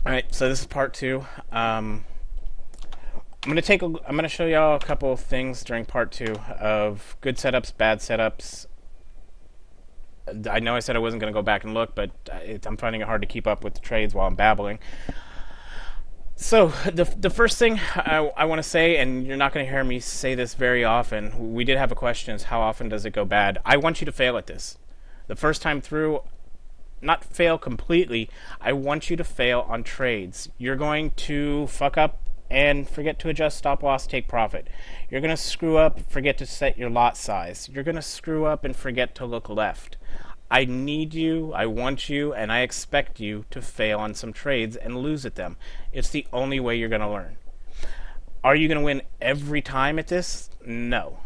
All right, so this is part two. I'm gonna show y'all a couple of things during part two of good setups, bad setups. I know I said I wasn't gonna go back and look, but I'm finding it hard to keep up with the trades while I'm babbling. So the first thing I want to say, and you're not going to hear me say this very often. We did have a question: is how often does it go bad? I want you to fail at this. The first time through, not fail completely. I want you to fail on trades. You're going to fuck up and forget to adjust stop loss, take profit. You're going to screw up, forget to set your lot size. You're going to screw up and forget to look left. I need you, I want you, and I expect you to fail on some trades and lose at them. It's the only way you're going to learn. Are you going to win every time at this? No.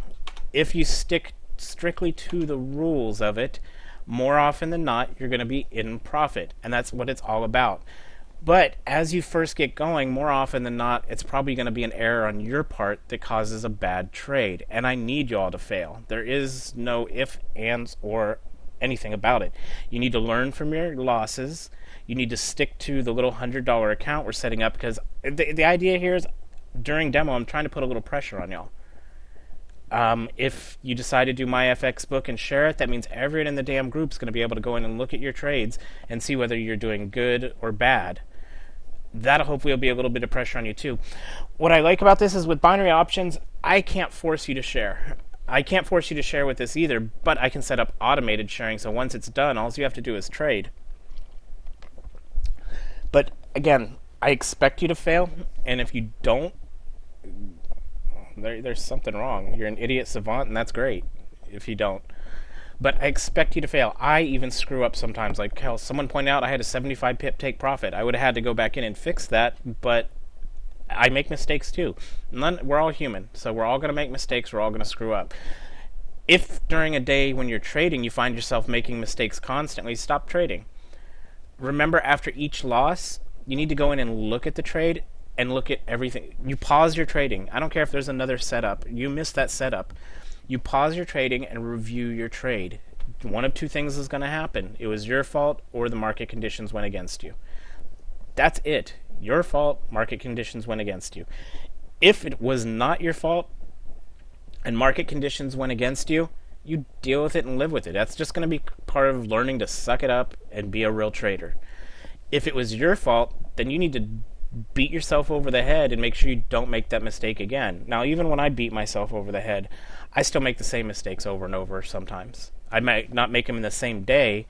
If you stick strictly to the rules of it, more often than not, you're going to be in profit, and that's what it's all about. But as you first get going, more often than not, it's probably going to be an error on your part that causes a bad trade, and I need you all to fail. There is no if, ands, or anything about it. You need to learn from your losses. You need to stick to the little $100 account we're setting up, because the idea here is during demo, I'm trying to put a little pressure on y'all. If you decide to do my FX book and share it, that means everyone in the damn group is going to be able to go in and look at your trades and see whether you're doing good or bad. That'll hopefully be a little bit of pressure on you too. What I like about this is with binary options, I can't force you to share. I can't force you to share with this either, but I can set up automated sharing, so once it's done, all you have to do is trade. But again, I expect you to fail, and if you don't, there's something wrong. You're an idiot savant, and that's great if you don't. But I expect you to fail. I even screw up sometimes. Like, hell, someone pointed out I had a 75 pip take profit. I would have had to go back in and fix that, but I make mistakes too. We're all human, so we're all going to make mistakes. We're all going to screw up. If during a day when you're trading you find yourself making mistakes constantly, stop trading. Remember, after each loss, you need to go in and look at the trade and look at everything. You pause your trading. I don't care if there's another setup. You missed that setup. You pause your trading and review your trade. One of two things is going to happen. It was your fault or the market conditions went against you. That's it. Your fault, market conditions went against you. If it was not your fault and market conditions went against you, you deal with it and live with it. That's just going to be part of learning to suck it up and be a real trader. If it was your fault, then you need to beat yourself over the head and make sure you don't make that mistake again. Now, even when I beat myself over the head, I still make the same mistakes over and over sometimes. I might not make them in the same day,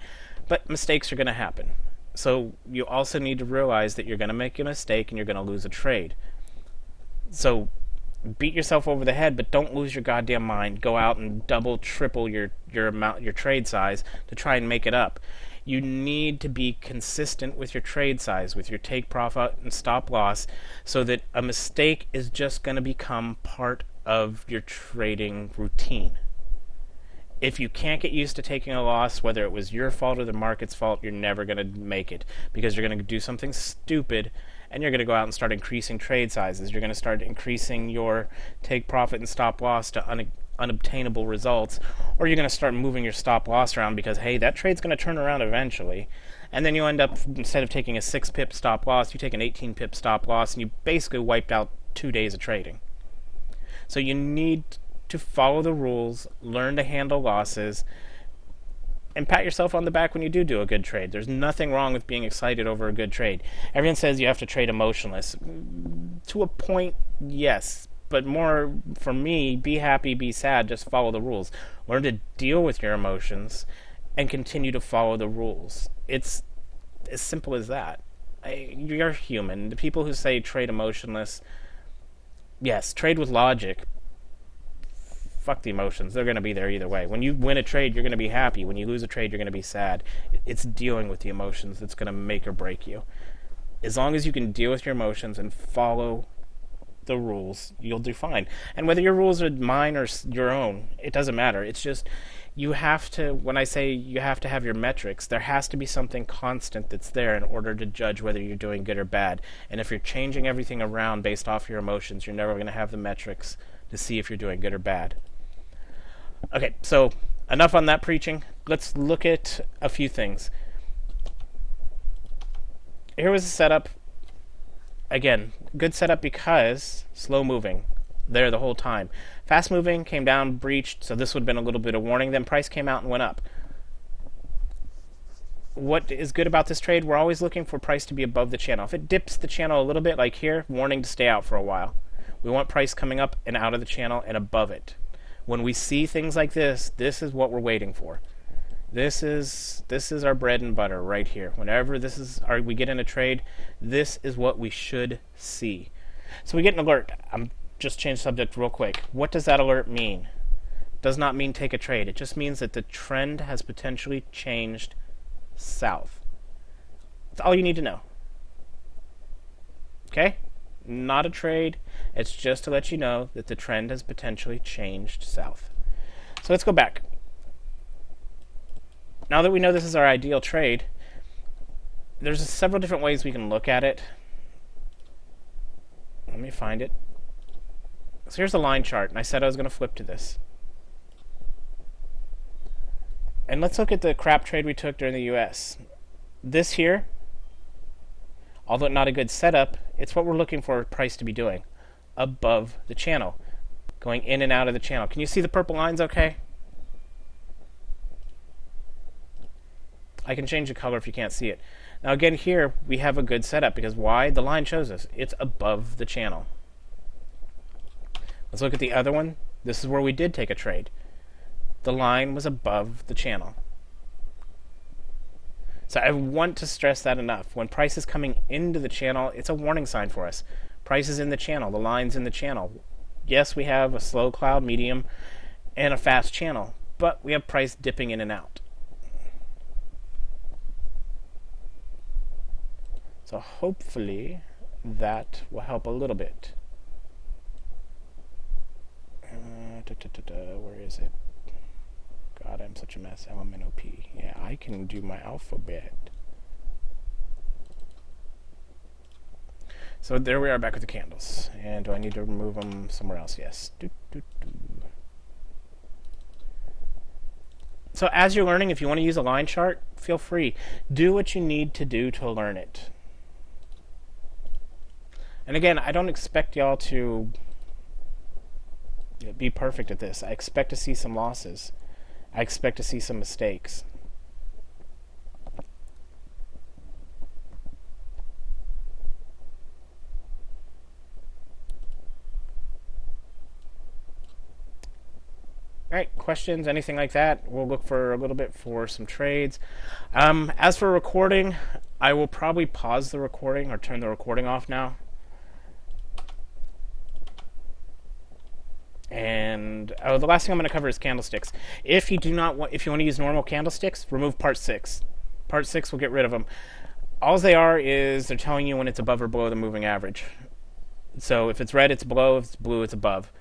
but mistakes are going to happen. So you also need to realize that you're going to make a mistake and you're going to lose a trade. So beat yourself over the head, but don't lose your goddamn mind. Go out and double, triple your trade size to try and make it up. You need to be consistent with your trade size, with your take profit and stop loss, so that a mistake is just going to become part of your trading routine. If you can't get used to taking a loss, whether it was your fault or the market's fault, you're never going to make it, because you're going to do something stupid and you're going to go out and start increasing trade sizes. You're going to start increasing your take profit and stop loss to unobtainable results, or you're going to start moving your stop loss around because, hey, that trade's going to turn around eventually. And then you end up, instead of taking a 6 pip stop loss, you take an 18 pip stop loss, and you basically wiped out 2 days of trading. So you need to follow the rules, learn to handle losses, and pat yourself on the back when you do a good trade. There's nothing wrong with being excited over a good trade. Everyone says you have to trade emotionless. To a point, yes. But more, for me, be happy, be sad, just follow the rules. Learn to deal with your emotions and continue to follow the rules. It's as simple as that. You're human. The people who say trade emotionless, yes, trade with logic. Fuck the emotions. They're going to be there either way. When you win a trade, you're going to be happy. When you lose a trade, you're going to be sad. It's dealing with the emotions that's going to make or break you. As long as you can deal with your emotions and follow the rules, you'll do fine. And whether your rules are mine or your own, it doesn't matter. It's just you have to, when I say you have to have your metrics, there has to be something constant that's there in order to judge whether you're doing good or bad. And if you're changing everything around based off your emotions, you're never going to have the metrics to see if you're doing good or bad. Okay, so enough on that preaching. Let's look at a few things. Here was a setup again, good setup because slow moving there the whole time. Fast moving, came down, breached, so this would have been a little bit of warning. Then price came out and went up. What is good about this trade, we're always looking for price to be above the channel. If it dips the channel a little bit, like here, warning to stay out for a while. We want price coming up and out of the channel and above it. When we see things like this is what we're waiting for. This is our bread and butter right here. Whenever we get in a trade, this is what we should see. So we get an alert. I'm just change subject real quick. What does that alert mean? It does not mean take a trade. It just means that the trend has potentially changed south. That's all you need to know. Okay? Not a trade. It's just to let you know that the trend has potentially changed south. So let's go back. Now that we know this is our ideal trade, there's several different ways we can look at it. Let me find it. So here's the line chart, and I said I was going to flip to this. And let's look at the crap trade we took during the US. This here, although not a good setup, it's what we're looking for price to be doing. Above the channel. Going in and out of the channel. Can you see the purple lines okay? I can change the color if you can't see it. Now again here, we have a good setup because why? The line shows us. It's above the channel. Let's look at the other one. This is where we did take a trade. The line was above the channel. So I want to stress that enough. When price is coming into the channel, it's a warning sign for us. Price is in the channel. The line's in the channel. Yes, we have a slow cloud, medium, and a fast channel, but we have price dipping in and out. So hopefully that will help a little bit. Where is it? God, I'm such a mess. LMNOP. Yeah, I can do my alphabet. So there we are back with the candles. And do I need to remove them somewhere else? Yes. So as you're learning, if you want to use a line chart, feel free. Do what you need to do to learn it. And again, I don't expect y'all to be perfect at this. I expect to see some losses. I expect to see some mistakes. Alright, questions, anything like that? We'll look for a little bit for some trades. As for recording, I will probably pause the recording or turn the recording off now. And the last thing I'm going to cover is candlesticks. If you want to use normal candlesticks, remove part 6. Part 6 will get rid of them. All they are is they're telling you when it's above or below the moving average. So if it's red, it's below. If it's blue, it's above.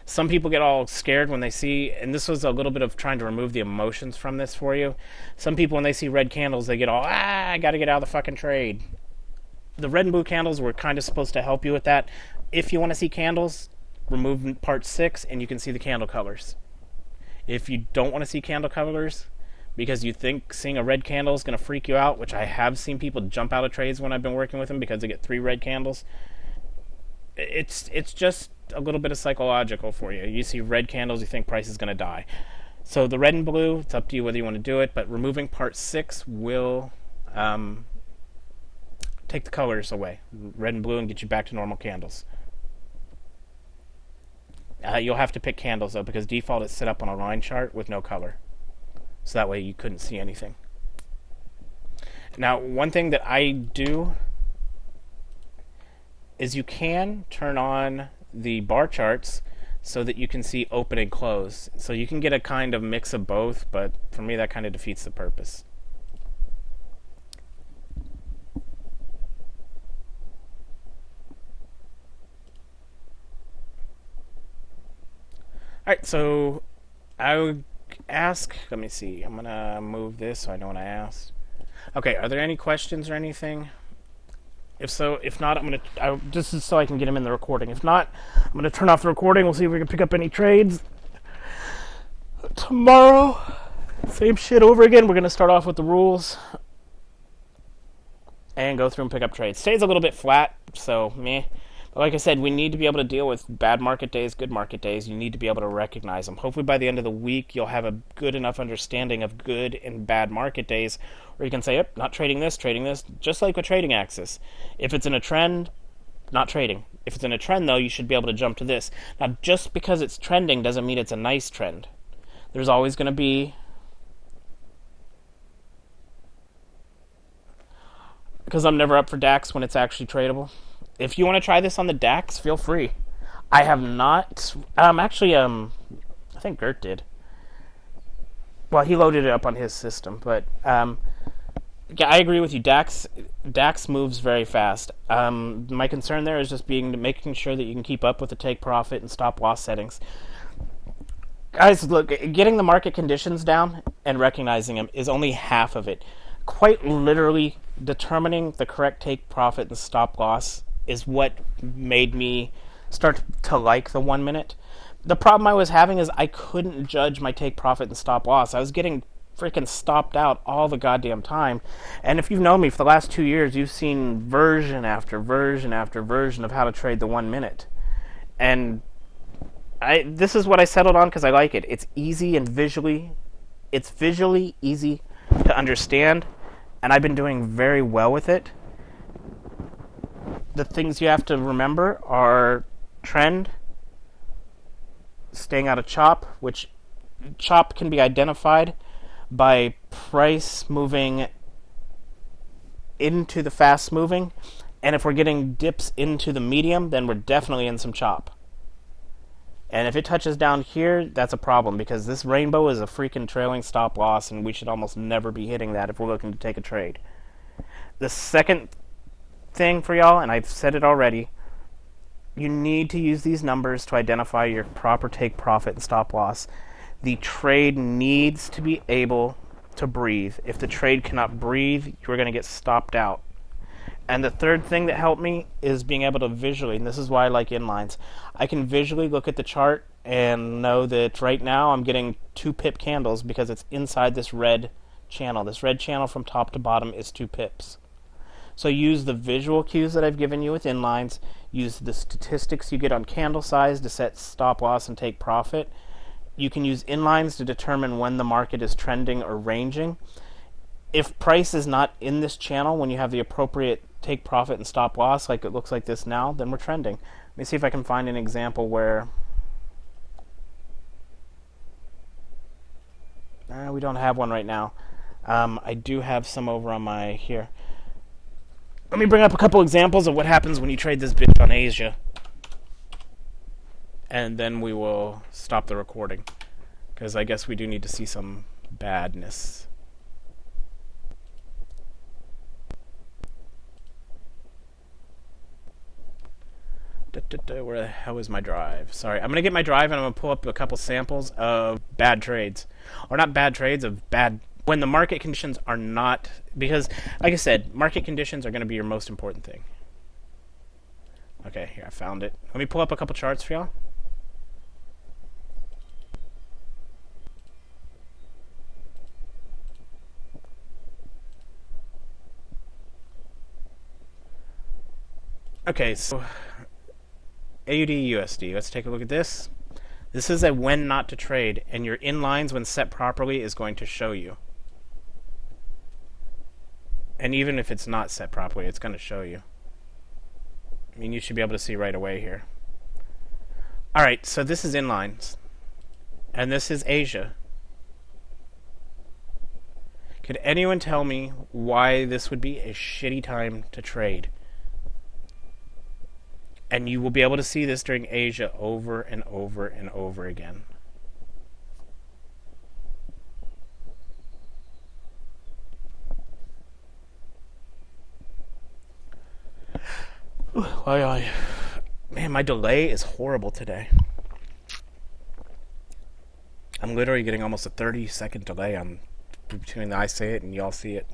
Some people get all scared when they see, and this was a little bit of trying to remove the emotions from this for you. Some people, when they see red candles, they get all, I got to get out of the fucking trade. The red and blue candles were kind of supposed to help you with that. If you want to see candles, remove part 6 and you can see the candle colors. If you don't want to see candle colors because you think seeing a red candle is going to freak you out, which I have seen people jump out of trades when I've been working with them because they get 3 red candles, it's just a little bit of psychological for you. You see red candles, you think price is going to die. So the red and blue, it's up to you whether you want to do it, but removing part 6 will take the colors away, red and blue, and get you back to normal candles. You'll have to pick candles, though, because default it's set up on a line chart with no color. So that way you couldn't see anything. Now, one thing that I do is you can turn on the bar charts so that you can see open and close. So you can get a kind of mix of both, but for me that kind of defeats the purpose. Alright, so I would ask, let me see, I'm going to move this so I know what I asked. Okay, are there any questions or anything? If so, if not, I'm going to, this is so I can get them in the recording. If not, I'm going to turn off the recording. We'll see if we can pick up any trades. Tomorrow, same shit over again. We're going to start off with the rules and go through and pick up trades. Today's a little bit flat So, meh. But like I said, we need to be able to deal with bad market days, good market days. You need to be able to recognize them. Hopefully, by the end of the week, you'll have a good enough understanding of good and bad market days where you can say, yep, not trading this, just like with trading axis. If it's in a trend, not trading. If it's in a trend, though, you should be able to jump to this. Now, just because it's trending doesn't mean it's a nice trend. There's always going to be... Because I'm never up for DAX when it's actually tradable. If you want to try this on the DAX, feel free. I have not... I think Gert did. Well, he loaded it up on his system, but... yeah, I agree with you. DAX moves very fast. My concern there is just making sure that you can keep up with the take profit and stop loss settings. Guys, look, getting the market conditions down and recognizing them is only half of it. Quite literally, determining the correct take profit and stop loss is what made me start to like the 1 minute. The problem I was having is I couldn't judge my take profit and stop loss. I was getting freaking stopped out all the goddamn time. And if you've known me for the last 2 years, you've seen version after version after version of how to trade the 1 minute. And this is what I settled on because I like it. It's easy and visually easy to understand, and I've been doing very well with it. The things you have to remember are trend, staying out of chop, which chop can be identified by price moving into the fast moving, and if we're getting dips into the medium, then we're definitely in some chop. And if it touches down here, that's a problem, because this rainbow is a freaking trailing stop loss, and we should almost never be hitting that if we're looking to take a trade. The second thing for y'all, and I've said it already, you need to use these numbers to identify your proper take profit and stop loss. The trade needs to be able to breathe. If the trade cannot breathe, you're going to get stopped out. And the third thing that helped me is being able to visually, and this is why I like inlines, I can visually look at the chart and know that right now I'm getting 2 pip candles because it's inside this red channel. This red channel from top to bottom is 2 pips. So use the visual cues that I've given you with inlines, use the statistics you get on candle size to set stop loss and take profit. You can use inlines to determine when the market is trending or ranging. If price is not in this channel when you have the appropriate take profit and stop loss, like it looks like this now, then we're trending. Let me see if I can find an example where... we don't have one right now. I do have some over on my... here. Let me bring up a couple examples of what happens when you trade this bitch on Asia. And then we will stop the recording, because I guess we do need to see some badness. Where the hell is my drive? Sorry, I'm going to get my drive and I'm going to pull up a couple samples of bad trades. Or not bad trades, of bad... when the market conditions are not... because, like I said, market conditions are going to be your most important thing. Okay, here, I found it. Let me pull up a couple charts for y'all. Okay, so... AUD USD. Let's take a look at this. This is a when not to trade, and your inlines when set properly is going to show you. And even if it's not set properly, it's going to show you. I mean, you should be able to see right away here. Alright, so this is inlines. And this is Asia. Could anyone tell me why this would be a shitty time to trade? And you will be able to see this during Asia over and over and over again. Man, my delay is horrible today. I'm literally getting almost a 30-second delay on between I say it and y'all see it.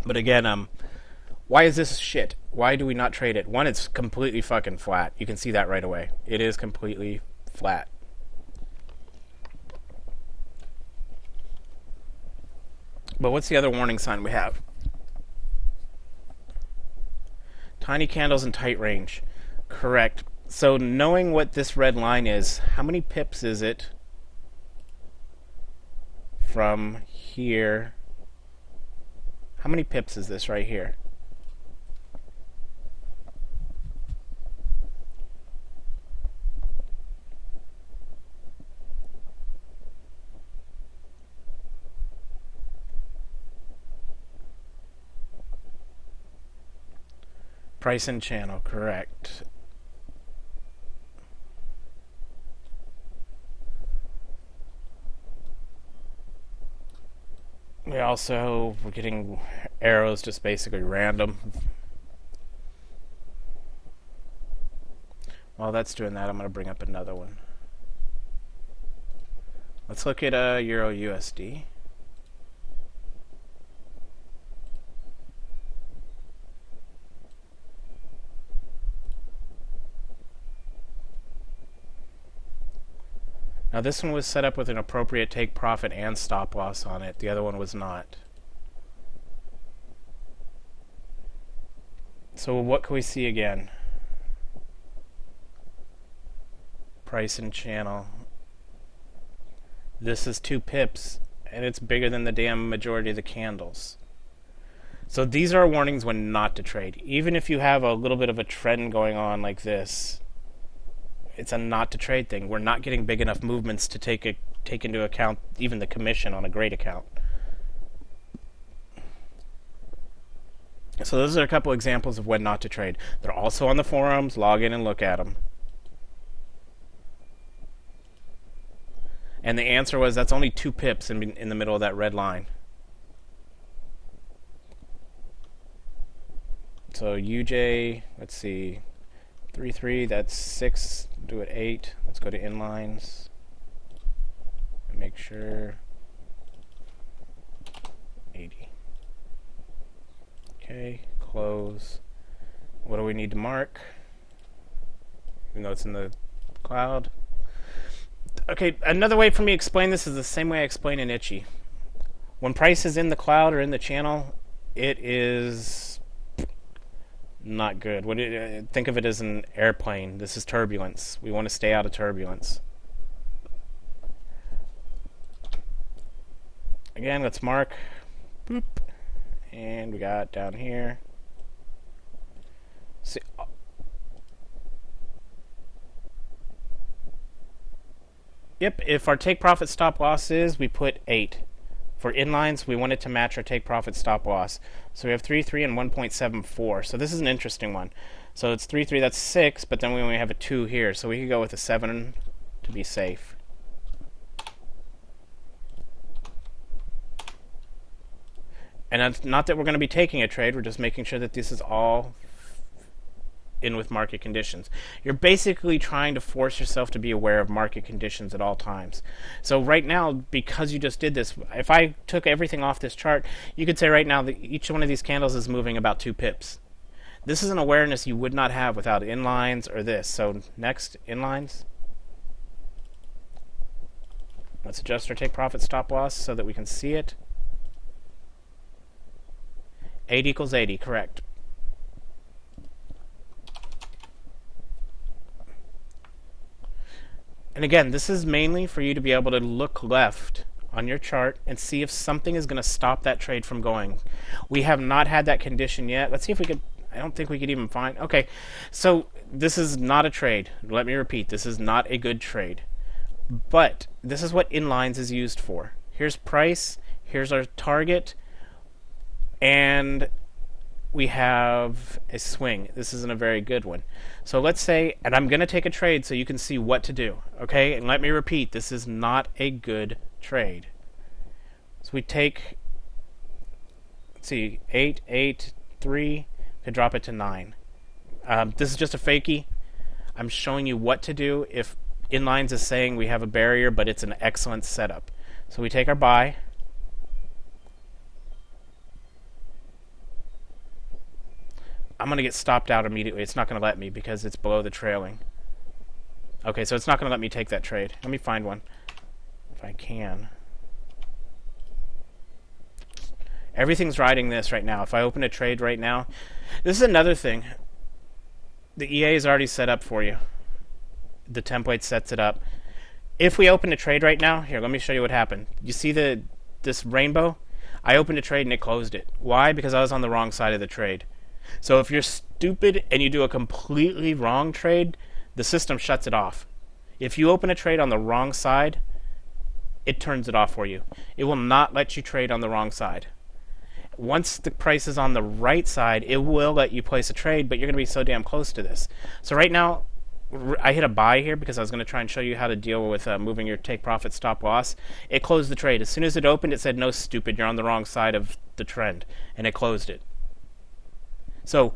But again, why is this shit? Why do we not trade it? One, it's completely fucking flat. You can see that right away. It is completely flat. But what's the other warning sign we have? Tiny candles in tight range. Correct. So knowing what this red line is, how many pips is it from here? How many pips is this right here? Price and channel, correct. We're getting arrows just basically random. While that's doing that, I'm going to bring up another one. Let's look at Euro USD. Now this one was set up with an appropriate take profit and stop loss on it. The other one was not. So what can we see again? Price and channel. This is 2 pips, and it's bigger than the damn majority of the candles. So these are warnings when not to trade. Even if you have a little bit of a trend going on like this, it's a not to trade thing. We're not getting big enough movements to take into account even the commission on a great account. So those are a couple examples of when not to trade. They're also on the forums. Log in and look at them. And the answer was that's only 2 pips in the middle of that red line. So UJ, let's see, 3-3, that's 6, do it 8. Let's go to inlines and make sure 80. Okay, close. What do we need to mark? Even though it's in the cloud. Okay, another way for me to explain this is the same way I explain an Itchy. When price is in the cloud or in the channel, it is not good. Think of it as an airplane. This is turbulence. We want to stay out of turbulence. Again, let's mark. Boop. And we got down here. See, yep, if our take profit stop loss is, we put 8. For inlines, we want it to match our take profit stop loss. So we have 3.3 and 1.74. So this is an interesting one. So it's 3.3, that's 6, but then we only have a 2 here. So we could go with a 7 to be safe. And it's not that we're going to be taking a trade, we're just making sure that this is all in with market conditions. You're basically trying to force yourself to be aware of market conditions at all times. So right now, because you just did this, if I took everything off this chart, you could say right now that each one of these candles is moving about 2 pips. This is an awareness you would not have without inlines or this. So next, inlines. Let's adjust our take profit stop loss so that we can see it. 8 equals 80, correct. And again, this is mainly for you to be able to look left on your chart and see if something is going to stop that trade from going. We have not had that condition yet. Let's see if we could. I don't think we could even find. Okay, so this is not a trade. Let me repeat, this is not a good trade. But this is what inlines is used for. Here's price, here's our target, and we have a swing. This isn't a very good one. So let's say, and I'm going to take a trade so you can see what to do, okay? And let me repeat, this is not a good trade. So we take, let's see, 8, 8, 3, could drop it to 9. This is just a fakie. I'm showing you what to do if inlines is saying we have a barrier, but it's an excellent setup. So we take our buy. I'm going to get stopped out immediately. It's not going to let me because it's below the trailing. Okay, so it's not going to let me take that trade. Let me find one if I can. Everything's riding this right now. If I open a trade right now, this is another thing. The EA is already set up for you. The template sets it up. If we open a trade right now, here, let me show you what happened. You see this rainbow? I opened a trade and it closed it. Why? Because I was on the wrong side of the trade. So if you're stupid and you do a completely wrong trade, the system shuts it off. If you open a trade on the wrong side, it turns it off for you. It will not let you trade on the wrong side. Once the price is on the right side, it will let you place a trade, but you're going to be so damn close to this. So right now, I hit a buy here because I was going to try and show you how to deal with moving your take profit stop loss. It closed the trade. As soon as it opened, it said, no, stupid, you're on the wrong side of the trend, and it closed it. So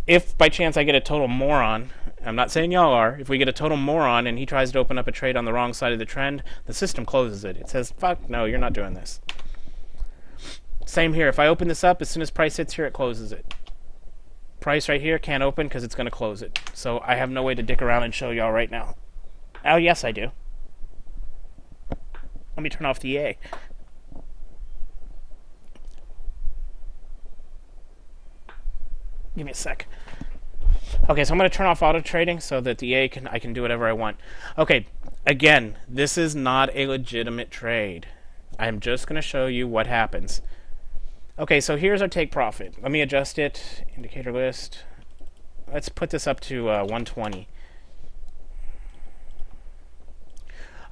if by chance I get a total moron, I'm not saying y'all are, if we get a total moron and he tries to open up a trade on the wrong side of the trend, the system closes it. It says, fuck, no, you're not doing this. Same here. If I open this up, as soon as price hits here, it closes it. Price right here can't open because it's going to close it. So I have no way to dick around and show y'all right now. Oh, yes, I do. Let me turn off the EA. Give me a sec. Okay, so I'm going to turn off auto trading so that the EA I can do whatever I want. Okay, again, this is not a legitimate trade. I'm just going to show you what happens. Okay, so here's our take profit. Let me adjust it. Indicator list. Let's put this up to 120.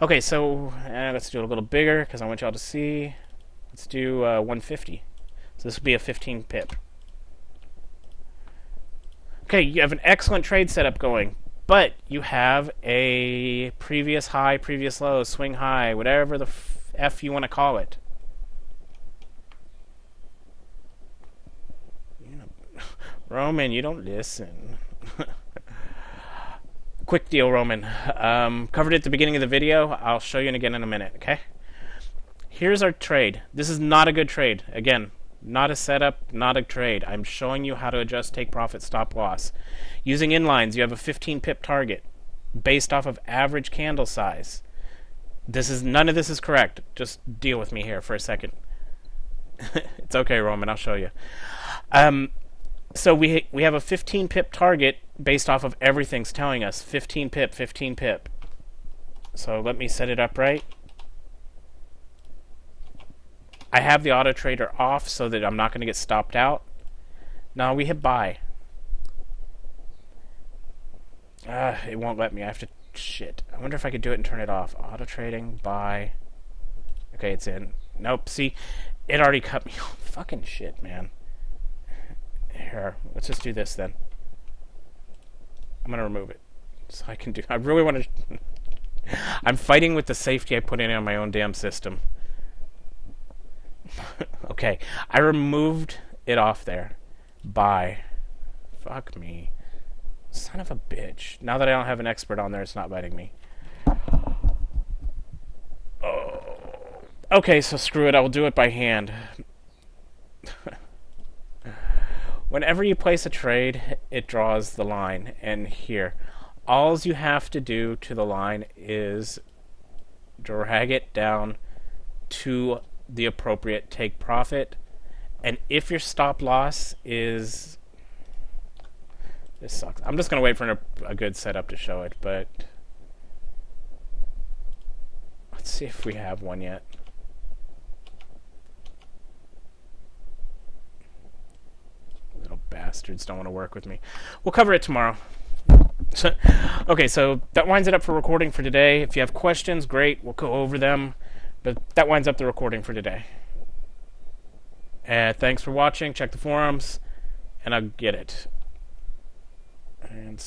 Okay, so let's do it a little bigger because I want y'all to see. Let's do 150. So this will be a 15 pip. Okay, you have an excellent trade setup going, but you have a previous high, previous low, swing high, whatever the F you want to call it. Roman, you don't listen. Quick deal, Roman. Covered it at the beginning of the video. I'll show you again in a minute, okay? Here's our trade. This is not a good trade. Again, not a setup, not a trade. I'm showing you how to adjust take profit stop loss. Using inlines, you have a 15 pip target based off of average candle size. None of this is correct. Just deal with me here for a second. It's okay, Roman. I'll show you. So we have a 15 pip target based off of everything's telling us 15 pip, 15 pip. So let me set it up right. I have the auto trader off so that I'm not going to get stopped out. Now we hit buy. It won't let me. I have to... Shit. I wonder if I could do it and turn it off. Auto trading, buy. Okay, it's in. Nope, see? It already cut me off. Fucking shit, man. Here, let's just do this then. I'm going to remove it. So I can do... I really want to... I'm fighting with the safety I put in on my own damn system. Okay, I removed it off there. Buy. Fuck me. Son of a bitch. Now that I don't have an expert on there, it's not letting me. Oh. Okay, so screw it. I will do it by hand. Whenever you place a trade, it draws the line. And here, all you have to do to the line is drag it down to the appropriate take profit. And if your stop loss is... This sucks. I'm just going to wait for a good setup to show it, but... Let's see if we have one yet. Little bastards don't want to work with me. We'll cover it tomorrow. Okay, so that winds it up for recording for today. If you have questions, great. We'll go over them. But that winds up the recording for today. Thanks for watching. Check the forums, and I'll get it. And